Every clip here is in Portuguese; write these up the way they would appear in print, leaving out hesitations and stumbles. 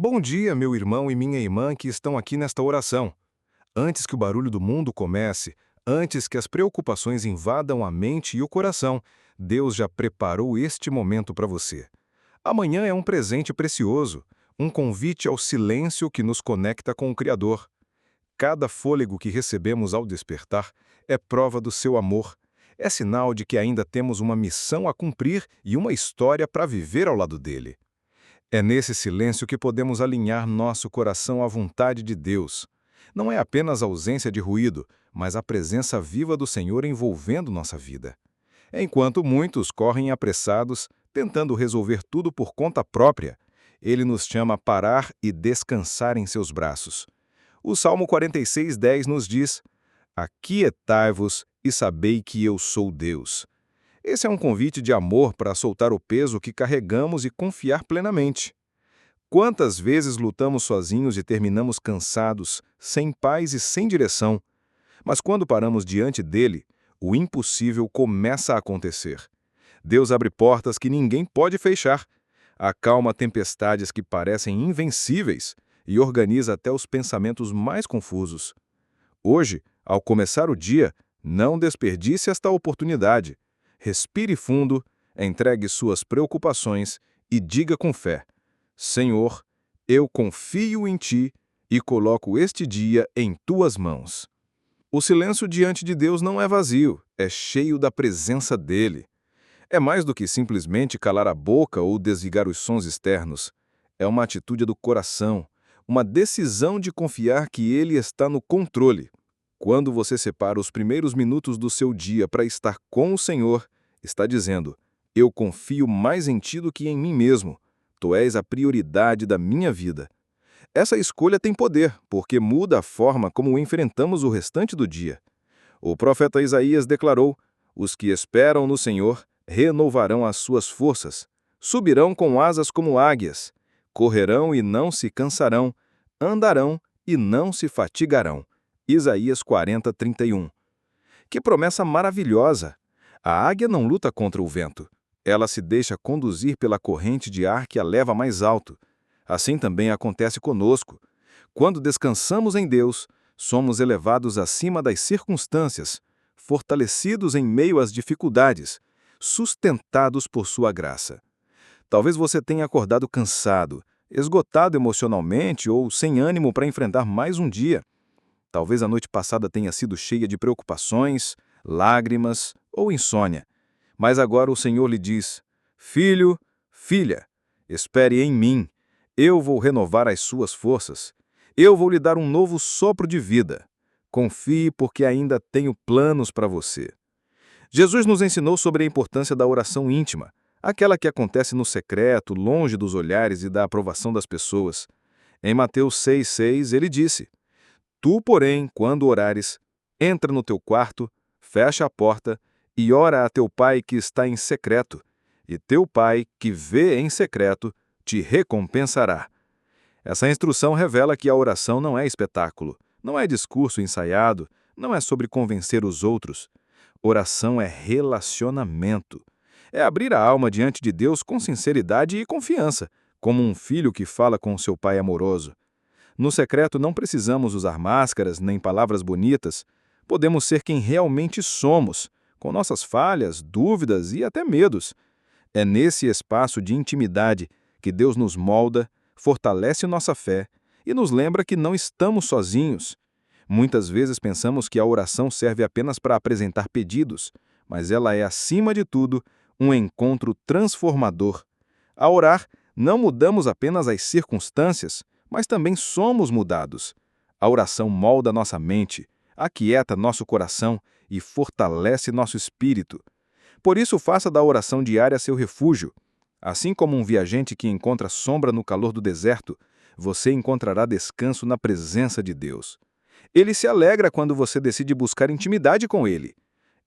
Bom dia, meu irmão e minha irmã que estão aqui nesta oração. Antes que o barulho do mundo comece, antes que as preocupações invadam a mente e o coração, Deus já preparou este momento para você. Amanhã é um presente precioso, um convite ao silêncio que nos conecta com o Criador. Cada fôlego que recebemos ao despertar é prova do seu amor. É sinal de que ainda temos uma missão a cumprir e uma história para viver ao lado dele. É nesse silêncio que podemos alinhar nosso coração à vontade de Deus. Não é apenas a ausência de ruído, mas a presença viva do Senhor envolvendo nossa vida. Enquanto muitos correm apressados, tentando resolver tudo por conta própria, Ele nos chama a parar e descansar em seus braços. O Salmo 46:10 nos diz: Aquietai-vos e sabei que eu sou Deus. Esse é um convite de amor para soltar o peso que carregamos e confiar plenamente. Quantas vezes lutamos sozinhos e terminamos cansados, sem paz e sem direção, mas quando paramos diante dele, o impossível começa a acontecer. Deus abre portas que ninguém pode fechar, acalma tempestades que parecem invencíveis e organiza até os pensamentos mais confusos. Hoje, ao começar o dia, não desperdice esta oportunidade. Respire fundo, entregue suas preocupações e diga com fé: Senhor, eu confio em Ti e coloco este dia em Tuas mãos. O silêncio diante de Deus não é vazio, é cheio da presença dEle. É mais do que simplesmente calar a boca ou desligar os sons externos. É uma atitude do coração, uma decisão de confiar que Ele está no controle. Quando você separa os primeiros minutos do seu dia para estar com o Senhor, está dizendo: eu confio mais em Ti do que em mim mesmo. Tu és a prioridade da minha vida. Essa escolha tem poder, porque muda a forma como enfrentamos o restante do dia. O profeta Isaías declarou: os que esperam no Senhor renovarão as suas forças, subirão com asas como águias, correrão e não se cansarão, andarão e não se fatigarão. Isaías 40:31. Que promessa maravilhosa! A águia não luta contra o vento. Ela se deixa conduzir pela corrente de ar que a leva mais alto. Assim também acontece conosco. Quando descansamos em Deus, somos elevados acima das circunstâncias, fortalecidos em meio às dificuldades, sustentados por sua graça. Talvez você tenha acordado cansado, esgotado emocionalmente ou sem ânimo para enfrentar mais um dia. Talvez a noite passada tenha sido cheia de preocupações, lágrimas ou insônia. Mas agora o Senhor lhe diz: filho, filha, espere em mim. Eu vou renovar as suas forças. Eu vou lhe dar um novo sopro de vida. Confie, porque ainda tenho planos para você. Jesus nos ensinou sobre a importância da oração íntima, aquela que acontece no secreto, longe dos olhares e da aprovação das pessoas. Em Mateus 6,6, ele disse: Tu, porém, quando orares, entra no teu quarto, fecha a porta e ora a teu pai que está em secreto, e teu pai, que vê em secreto, te recompensará. Essa instrução revela que a oração não é espetáculo, não é discurso ensaiado, não é sobre convencer os outros. Oração é relacionamento. É abrir a alma diante de Deus com sinceridade e confiança, como um filho que fala com seu pai amoroso. No secreto não precisamos usar máscaras nem palavras bonitas. Podemos ser quem realmente somos, com nossas falhas, dúvidas e até medos. É nesse espaço de intimidade que Deus nos molda, fortalece nossa fé e nos lembra que não estamos sozinhos. Muitas vezes pensamos que a oração serve apenas para apresentar pedidos, mas ela é, acima de tudo, um encontro transformador. Ao orar, não mudamos apenas as circunstâncias, mas também somos mudados. A oração molda nossa mente, aquieta nosso coração e fortalece nosso espírito. Por isso, faça da oração diária seu refúgio. Assim como um viajante que encontra sombra no calor do deserto, você encontrará descanso na presença de Deus. Ele se alegra quando você decide buscar intimidade com Ele.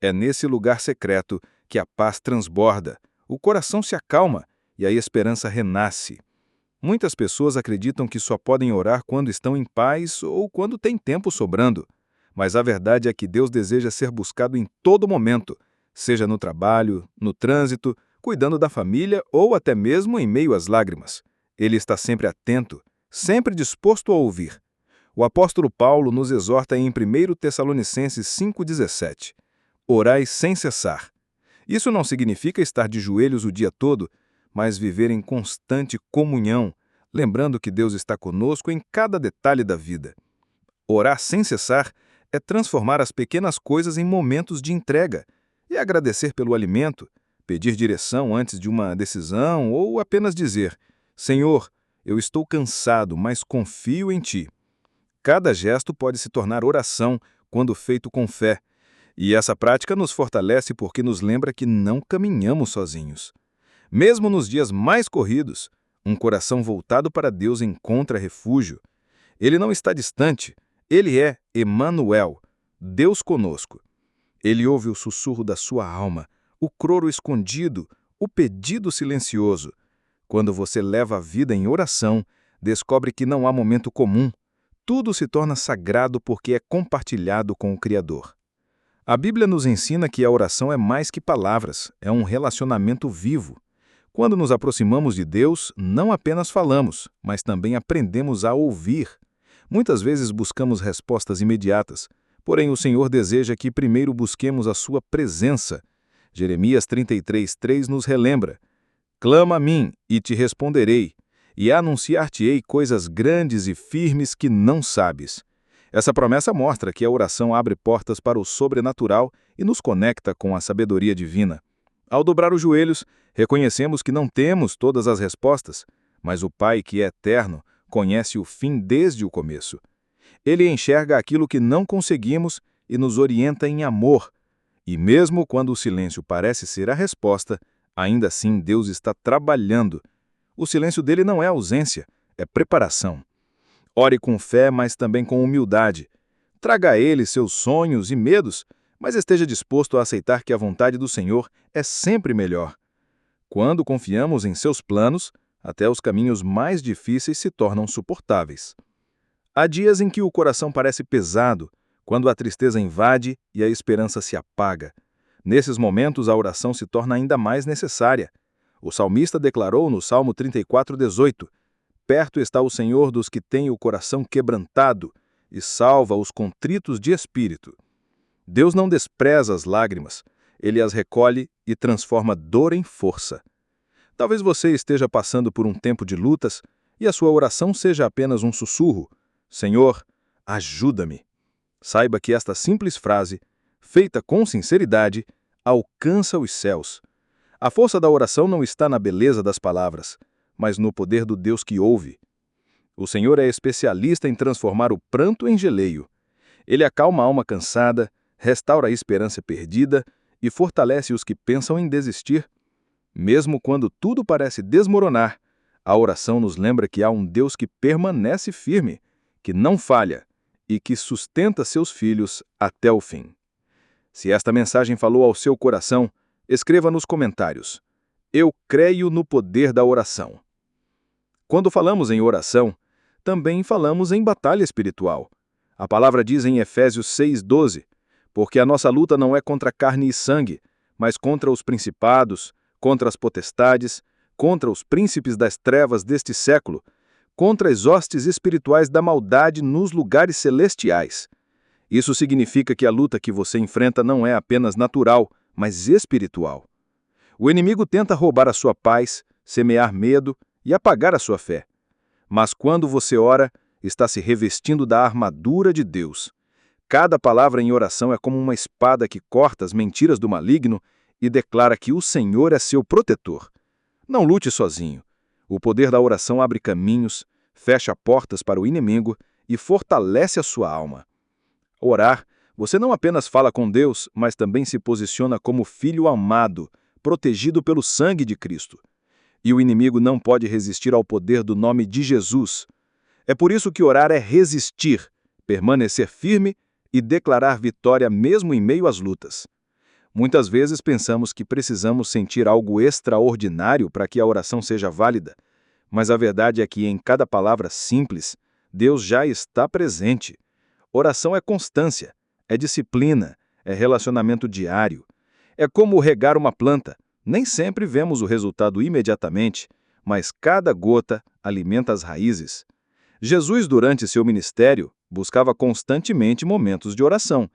É nesse lugar secreto que a paz transborda, o coração se acalma e a esperança renasce. Muitas pessoas acreditam que só podem orar quando estão em paz ou quando têm tempo sobrando. Mas a verdade é que Deus deseja ser buscado em todo momento, seja no trabalho, no trânsito, cuidando da família ou até mesmo em meio às lágrimas. Ele está sempre atento, sempre disposto a ouvir. O apóstolo Paulo nos exorta em 1 Tessalonicenses 5,17: Orai sem cessar. Isso não significa estar de joelhos o dia todo, mas viver em constante comunhão, lembrando que Deus está conosco em cada detalhe da vida. Orar sem cessar é transformar as pequenas coisas em momentos de entrega e agradecer pelo alimento, pedir direção antes de uma decisão ou apenas dizer: Senhor, eu estou cansado, mas confio em Ti. Cada gesto pode se tornar oração quando feito com fé, e essa prática nos fortalece porque nos lembra que não caminhamos sozinhos. Mesmo nos dias mais corridos, um coração voltado para Deus encontra refúgio. Ele não está distante, ele é Emanuel, Deus conosco. Ele ouve o sussurro da sua alma, o coro escondido, o pedido silencioso. Quando você leva a vida em oração, descobre que não há momento comum. Tudo se torna sagrado porque é compartilhado com o Criador. A Bíblia nos ensina que a oração é mais que palavras, é um relacionamento vivo. Quando nos aproximamos de Deus, não apenas falamos, mas também aprendemos a ouvir. Muitas vezes buscamos respostas imediatas, porém o Senhor deseja que primeiro busquemos a sua presença. Jeremias 33:3 nos relembra: Clama a mim, e te responderei, e anunciar-te-ei coisas grandes e firmes que não sabes. Essa promessa mostra que a oração abre portas para o sobrenatural e nos conecta com a sabedoria divina. Ao dobrar os joelhos, reconhecemos que não temos todas as respostas, mas o Pai, que é eterno, conhece o fim desde o começo. Ele enxerga aquilo que não conseguimos e nos orienta em amor. E mesmo quando o silêncio parece ser a resposta, ainda assim Deus está trabalhando. O silêncio dele não é ausência, é preparação. Ore com fé, mas também com humildade. Traga a ele seus sonhos e medos, mas esteja disposto a aceitar que a vontade do Senhor é sempre melhor. Quando confiamos em seus planos, até os caminhos mais difíceis se tornam suportáveis. Há dias em que o coração parece pesado, quando a tristeza invade e a esperança se apaga. Nesses momentos, a oração se torna ainda mais necessária. O salmista declarou no Salmo 34:18: Perto está o Senhor dos que têm o coração quebrantado e salva os contritos de espírito. Deus não despreza as lágrimas, Ele as recolhe e transforma dor em força. Talvez você esteja passando por um tempo de lutas e a sua oração seja apenas um sussurro: Senhor, ajuda-me. Saiba que esta simples frase, feita com sinceridade, alcança os céus. A força da oração não está na beleza das palavras, mas no poder do Deus que ouve. O Senhor é especialista em transformar o pranto em geleio. Ele acalma a alma cansada, restaura a esperança perdida e fortalece os que pensam em desistir. Mesmo quando tudo parece desmoronar, a oração nos lembra que há um Deus que permanece firme, que não falha e que sustenta seus filhos até o fim. Se esta mensagem falou ao seu coração, escreva nos comentários: Eu creio no poder da oração. Quando falamos em oração, também falamos em batalha espiritual. A palavra diz em Efésios 6:12, porque a nossa luta não é contra carne e sangue, mas contra os principados, contra as potestades, contra os príncipes das trevas deste século, contra as hostes espirituais da maldade nos lugares celestiais. Isso significa que a luta que você enfrenta não é apenas natural, mas espiritual. O inimigo tenta roubar a sua paz, semear medo e apagar a sua fé. Mas quando você ora, está se revestindo da armadura de Deus. Cada palavra em oração é como uma espada que corta as mentiras do maligno e declara que o Senhor é seu protetor. Não lute sozinho. O poder da oração abre caminhos, fecha portas para o inimigo e fortalece a sua alma. Orar, você não apenas fala com Deus, mas também se posiciona como filho amado, protegido pelo sangue de Cristo. E o inimigo não pode resistir ao poder do nome de Jesus. É por isso que orar é resistir, permanecer firme e declarar vitória mesmo em meio às lutas. Muitas vezes pensamos que precisamos sentir algo extraordinário para que a oração seja válida, mas a verdade é que em cada palavra simples, Deus já está presente. Oração é constância, é disciplina, é relacionamento diário. É como regar uma planta. Nem sempre vemos o resultado imediatamente, mas cada gota alimenta as raízes. Jesus, durante seu ministério, buscava constantemente momentos de oração.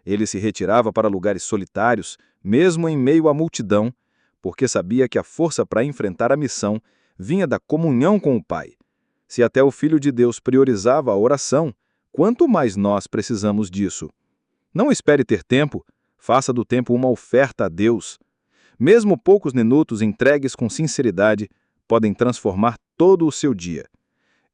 Ele se retirava para lugares solitários, mesmo em meio à multidão, porque sabia que a força para enfrentar a missão vinha da comunhão com o Pai. Se até o Filho de Deus priorizava a oração, quanto mais nós precisamos disso? Não espere ter tempo, faça do tempo uma oferta a Deus. Mesmo poucos minutos entregues com sinceridade podem transformar todo o seu dia.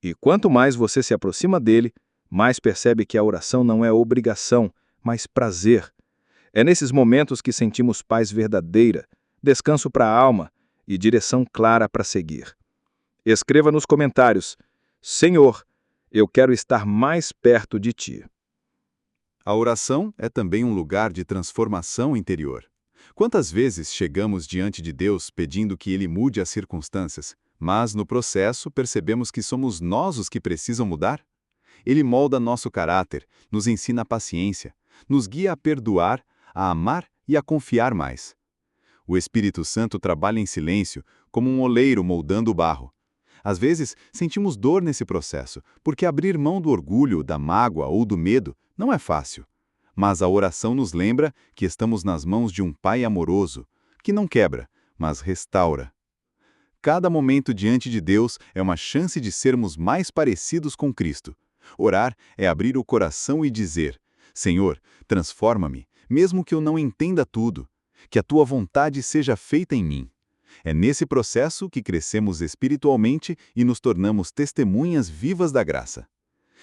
E quanto mais você se aproxima dele, mais percebe que a oração não é obrigação, mas prazer. É nesses momentos que sentimos paz verdadeira, descanso para a alma e direção clara para seguir. Escreva nos comentários: Senhor, eu quero estar mais perto de ti. A oração é também um lugar de transformação interior. Quantas vezes chegamos diante de Deus pedindo que Ele mude as circunstâncias, mas no processo percebemos que somos nós os que precisam mudar? Ele molda nosso caráter, nos ensina a paciência, nos guia a perdoar, a amar e a confiar mais. O Espírito Santo trabalha em silêncio, como um oleiro moldando o barro. Às vezes, sentimos dor nesse processo, porque abrir mão do orgulho, da mágoa ou do medo não é fácil. Mas a oração nos lembra que estamos nas mãos de um Pai amoroso, que não quebra, mas restaura. Cada momento diante de Deus é uma chance de sermos mais parecidos com Cristo. Orar é abrir o coração e dizer: Senhor, transforma-me, mesmo que eu não entenda tudo, que a Tua vontade seja feita em mim. É nesse processo que crescemos espiritualmente e nos tornamos testemunhas vivas da graça.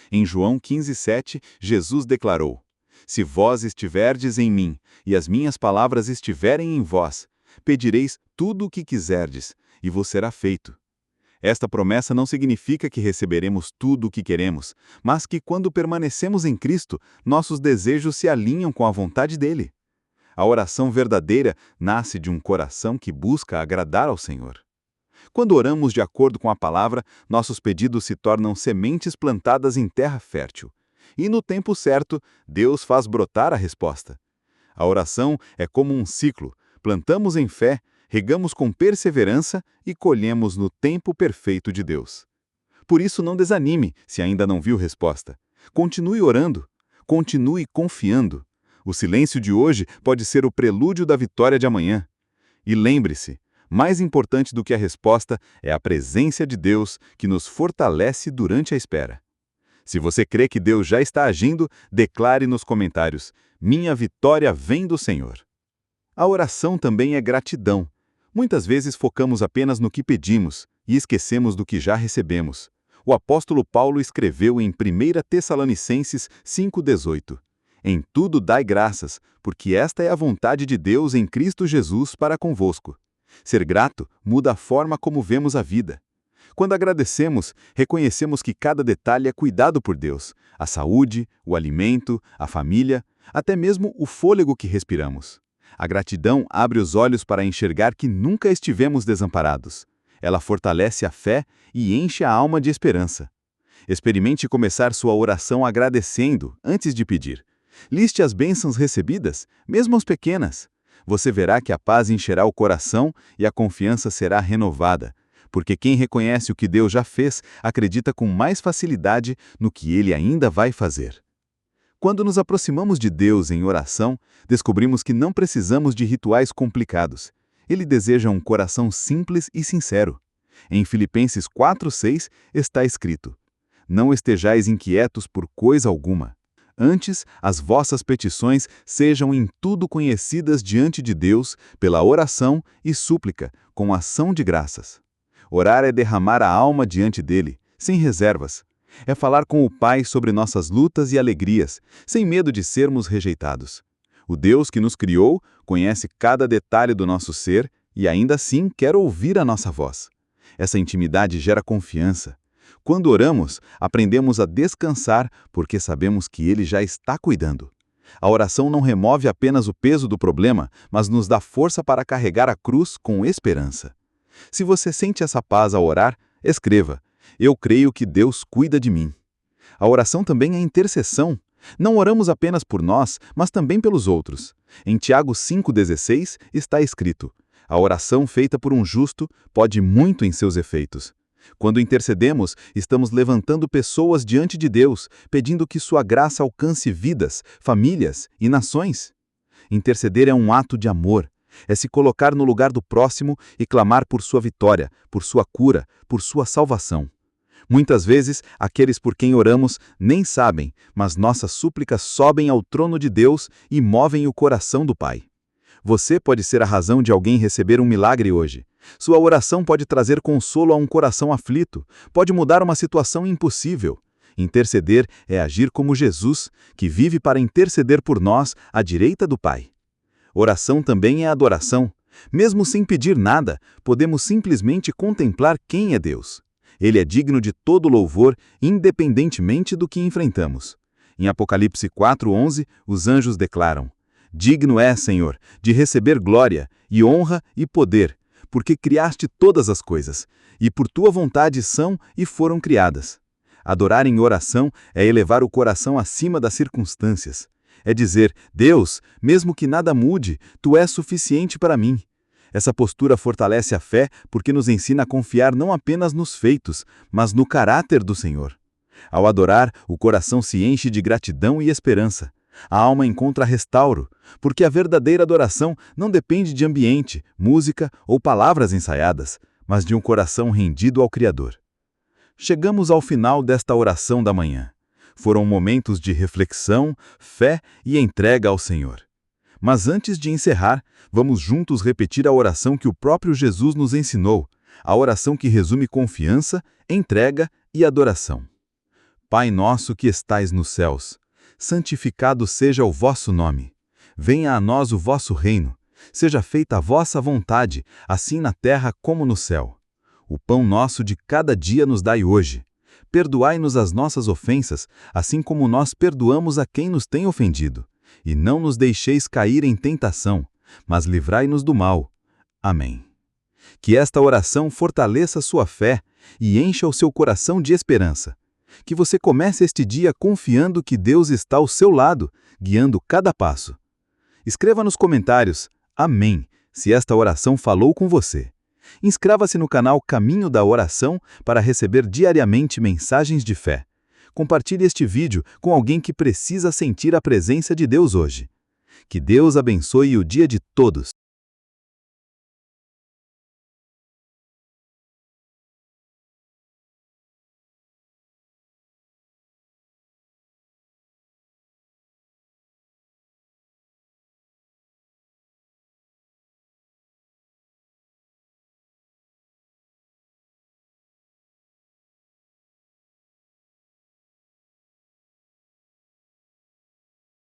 Em João 15:7, Jesus declarou: Se vós estiverdes em mim, e as minhas palavras estiverem em vós, pedireis tudo o que quiserdes, e vos será feito. Esta promessa não significa que receberemos tudo o que queremos, mas que quando permanecemos em Cristo, nossos desejos se alinham com a vontade dele. A oração verdadeira nasce de um coração que busca agradar ao Senhor. Quando oramos de acordo com a palavra, nossos pedidos se tornam sementes plantadas em terra fértil. E no tempo certo, Deus faz brotar a resposta. A oração é como um ciclo. Plantamos em fé, regamos com perseverança e colhemos no tempo perfeito de Deus. Por isso, não desanime se ainda não viu resposta. Continue orando. Continue confiando. O silêncio de hoje pode ser o prelúdio da vitória de amanhã. E lembre-se, mais importante do que a resposta é a presença de Deus que nos fortalece durante a espera. Se você crê que Deus já está agindo, declare nos comentários: Minha vitória vem do Senhor. A oração também é gratidão. Muitas vezes focamos apenas no que pedimos e esquecemos do que já recebemos. O apóstolo Paulo escreveu em 1 Tessalonicenses 5,18: Em tudo dai graças, porque esta é a vontade de Deus em Cristo Jesus para convosco. Ser grato muda a forma como vemos a vida. Quando agradecemos, reconhecemos que cada detalhe é cuidado por Deus: a saúde, o alimento, a família, até mesmo o fôlego que respiramos. A gratidão abre os olhos para enxergar que nunca estivemos desamparados. Ela fortalece a fé e enche a alma de esperança. Experimente começar sua oração agradecendo, antes de pedir. Liste as bênçãos recebidas, mesmo as pequenas. Você verá que a paz encherá o coração e a confiança será renovada, porque quem reconhece o que Deus já fez, acredita com mais facilidade no que Ele ainda vai fazer. Quando nos aproximamos de Deus em oração, descobrimos que não precisamos de rituais complicados. Ele deseja um coração simples e sincero. Em Filipenses 4:6 está escrito: Não estejais inquietos por coisa alguma. Antes, as vossas petições sejam em tudo conhecidas diante de Deus pela oração e súplica, com ação de graças. Orar é derramar a alma diante dele, sem reservas. É falar com o Pai sobre nossas lutas e alegrias, sem medo de sermos rejeitados. O Deus que nos criou conhece cada detalhe do nosso ser e ainda assim quer ouvir a nossa voz. Essa intimidade gera confiança. Quando oramos, aprendemos a descansar porque sabemos que Ele já está cuidando. A oração não remove apenas o peso do problema, mas nos dá força para carregar a cruz com esperança. Se você sente essa paz ao orar, escreva: Eu creio que Deus cuida de mim. A oração também é intercessão. Não oramos apenas por nós, mas também pelos outros. Em Tiago 5,16 está escrito: A oração feita por um justo pode muito em seus efeitos. Quando intercedemos, estamos levantando pessoas diante de Deus, pedindo que sua graça alcance vidas, famílias e nações. Interceder é um ato de amor, é se colocar no lugar do próximo e clamar por sua vitória, por sua cura, por sua salvação. Muitas vezes, aqueles por quem oramos nem sabem, mas nossas súplicas sobem ao trono de Deus e movem o coração do Pai. Você pode ser a razão de alguém receber um milagre hoje. Sua oração pode trazer consolo a um coração aflito, pode mudar uma situação impossível. Interceder é agir como Jesus, que vive para interceder por nós à direita do Pai. Oração também é adoração. Mesmo sem pedir nada, podemos simplesmente contemplar quem é Deus. Ele é digno de todo louvor, independentemente do que enfrentamos. Em Apocalipse 4:11, os anjos declaram: Digno é, Senhor, de receber glória, e honra e poder, porque criaste todas as coisas, e por tua vontade são e foram criadas. Adorar em oração é elevar o coração acima das circunstâncias. É dizer, Deus, mesmo que nada mude, tu és suficiente para mim. Essa postura fortalece a fé porque nos ensina a confiar não apenas nos feitos, mas no caráter do Senhor. Ao adorar, o coração se enche de gratidão e esperança. A alma encontra restauro, porque a verdadeira adoração não depende de ambiente, música ou palavras ensaiadas, mas de um coração rendido ao Criador. Chegamos ao final desta oração da manhã. Foram momentos de reflexão, fé e entrega ao Senhor. Mas antes de encerrar, vamos juntos repetir a oração que o próprio Jesus nos ensinou, a oração que resume confiança, entrega e adoração. Pai nosso que estais nos céus, santificado seja o vosso nome. Venha a nós o vosso reino. Seja feita a vossa vontade, assim na terra como no céu. O pão nosso de cada dia nos dai hoje. Perdoai-nos as nossas ofensas, assim como nós perdoamos a quem nos tem ofendido. E não nos deixeis cair em tentação, mas livrai-nos do mal. Amém. Que esta oração fortaleça sua fé e encha o seu coração de esperança. Que você comece este dia confiando que Deus está ao seu lado, guiando cada passo. Escreva nos comentários, Amém, se esta oração falou com você. Inscreva-se no canal Caminho da Oração para receber diariamente mensagens de fé. Compartilhe este vídeo com alguém que precisa sentir a presença de Deus hoje. Que Deus abençoe o dia de todos.